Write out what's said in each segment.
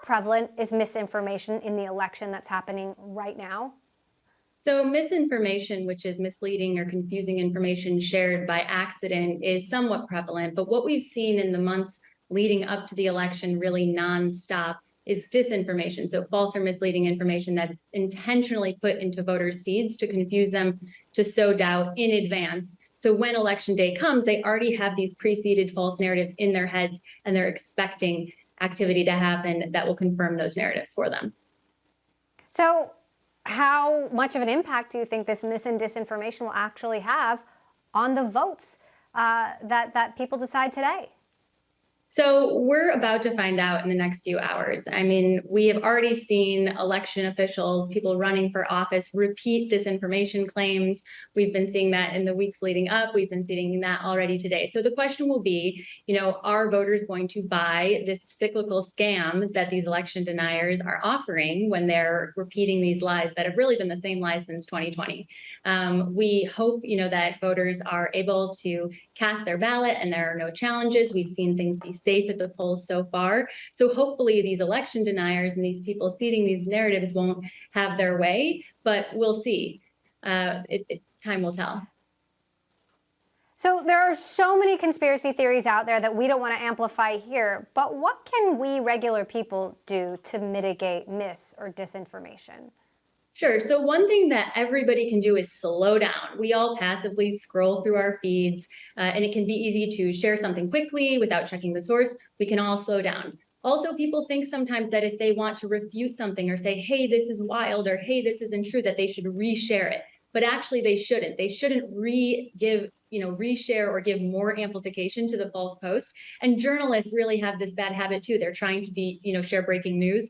prevalent is misinformation in the election that's happening right now? So misinformation, which is misleading or confusing information shared by accident, is somewhat prevalent. But what we've seen in the months leading up to the election, really nonstop, is disinformation. So false or misleading information that's intentionally put into voters' feeds to confuse them, to sow doubt in advance. So when election day comes, they already have these preceded false narratives in their heads, and they're expecting activity to happen that will confirm those narratives for them. So how much of an impact do you think this mis and disinformation will actually have on the votes that people decide today? So we're about to find out in the next few hours. I mean, we have already seen election officials, people running for office, repeat disinformation claims. We've been seeing that in the weeks leading up. We've been seeing that already today. So the question will be, are voters going to buy this cyclical scam that these election deniers are offering when they're repeating these lies that have really been the same lies since 2020? We hope, that voters are able to cast their ballot and there are no challenges. We've seen things be safe at the polls so far. So hopefully these election deniers and these people feeding these narratives won't have their way, but we'll see. Time will tell. So there are so many conspiracy theories out there that we don't want to amplify here, but what can we regular people do to mitigate mis or disinformation? Sure. So one thing that everybody can do is slow down. We all passively scroll through our feeds, and it can be easy to share something quickly without checking the source. We can all slow down. Also, people think sometimes that if they want to refute something or say, hey, this is wild, or hey, this isn't true, that they should reshare it. But actually, they shouldn't. They shouldn't reshare or give more amplification to the false post. And journalists really have this bad habit too. They're trying to share breaking news.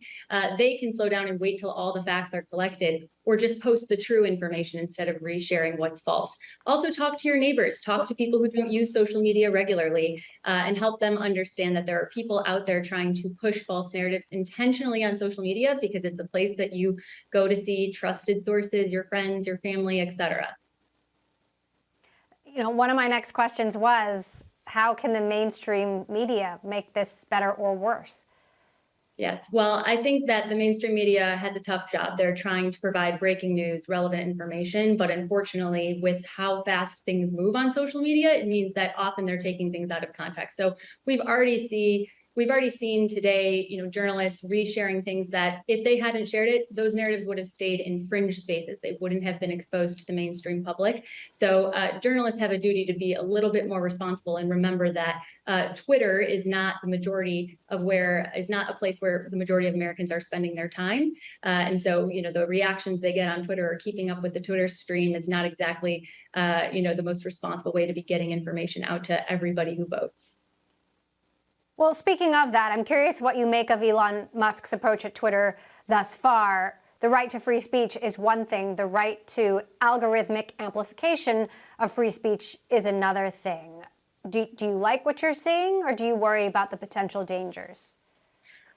They can slow down and wait till all the facts are collected, or just post the true information instead of resharing what's false. Also, talk to your neighbors, talk to people who don't use social media regularly, and help them understand that there are people out there trying to push false narratives intentionally on social media, because it's a place that you go to see trusted sources, your friends, your family, etc. One of my next questions was, how can the mainstream media make this better or worse? Yes, well, I think that the mainstream media has a tough job. They're trying to provide breaking news, relevant information, but unfortunately, with how fast things move on social media, it means that often they're taking things out of context. So we've already seen today, journalists resharing things that if they hadn't shared it, those narratives would have stayed in fringe spaces. They wouldn't have been exposed to the mainstream public. So journalists have a duty to be a little bit more responsible and remember that Twitter is not a place where the majority of Americans are spending their time. And so, the reactions they get on Twitter or keeping up with the Twitter stream is not exactly, the most responsible way to be getting information out to everybody who votes. Well, speaking of that, I'm curious what you make of Elon Musk's approach at Twitter thus far. The right to free speech is one thing. The right to algorithmic amplification of free speech is another thing. Do you like what you're seeing, or do you worry about the potential dangers?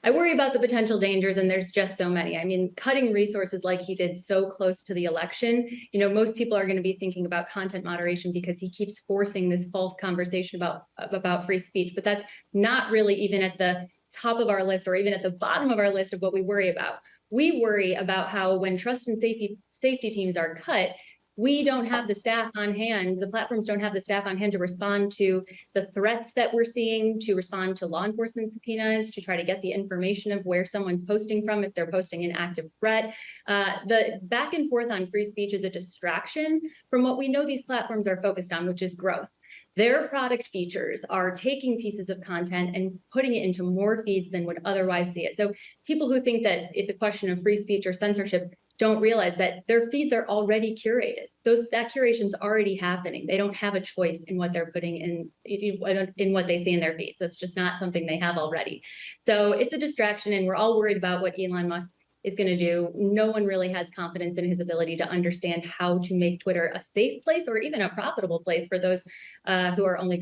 I worry about the potential dangers, and there's just so many. I mean, cutting resources like he did so close to the election, most people are going to be thinking about content moderation because he keeps forcing this false conversation about free speech. But that's not really even at the top of our list or even at the bottom of our list of what we worry about. We worry about how when trust and safety teams are cut, we don't have the staff on hand, the platforms don't have the staff on hand to respond to the threats that we're seeing, to respond to law enforcement subpoenas, to try to get the information of where someone's posting from if they're posting an active threat. The back and forth on free speech is a distraction from what we know these platforms are focused on, which is growth. Their product features are taking pieces of content and putting it into more feeds than would otherwise see it. So people who think that it's a question of free speech or censorship don't realize that their feeds are already curated. That curation's already happening. They don't have a choice in what they're putting in what they see in their feeds. That's just not something they have already. So it's a distraction, and we're all worried about what Elon Musk is going to do. No one really has confidence in his ability to understand how to make Twitter a safe place or even a profitable place for those who are only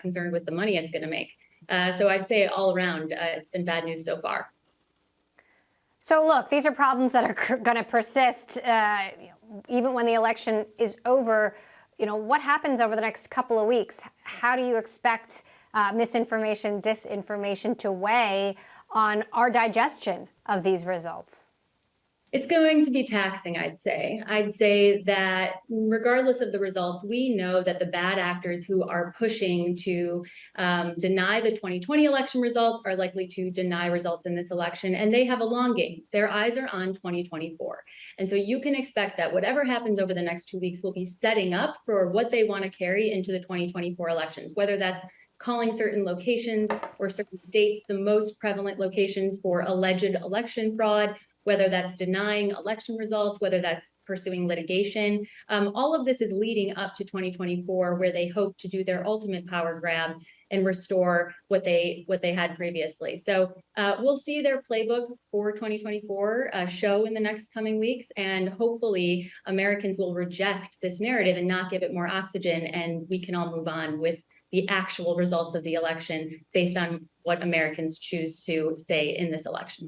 concerned with the money it's going to make. So I'd say all around, it's been bad news so far. So look, these are problems that are going to persist even when the election is over. What happens over the next couple of weeks? How do you expect misinformation, disinformation to weigh on our digestion of these results? It's going to be taxing, I'd say. I'd say that regardless of the results, we know that the bad actors who are pushing to deny the 2020 election results are likely to deny results in this election, and they have a long game. Their eyes are on 2024. And so you can expect that whatever happens over the next 2 weeks will be setting up for what they want to carry into the 2024 elections, whether that's calling certain locations or certain states the most prevalent locations for alleged election fraud, whether that's denying election results, whether that's pursuing litigation. All of this is leading up to 2024, where they hope to do their ultimate power grab and restore what they had previously. So we'll see their playbook for 2024 show in the next coming weeks, and hopefully Americans will reject this narrative and not give it more oxygen, and we can all move on with the actual results of the election based on what Americans choose to say in this election.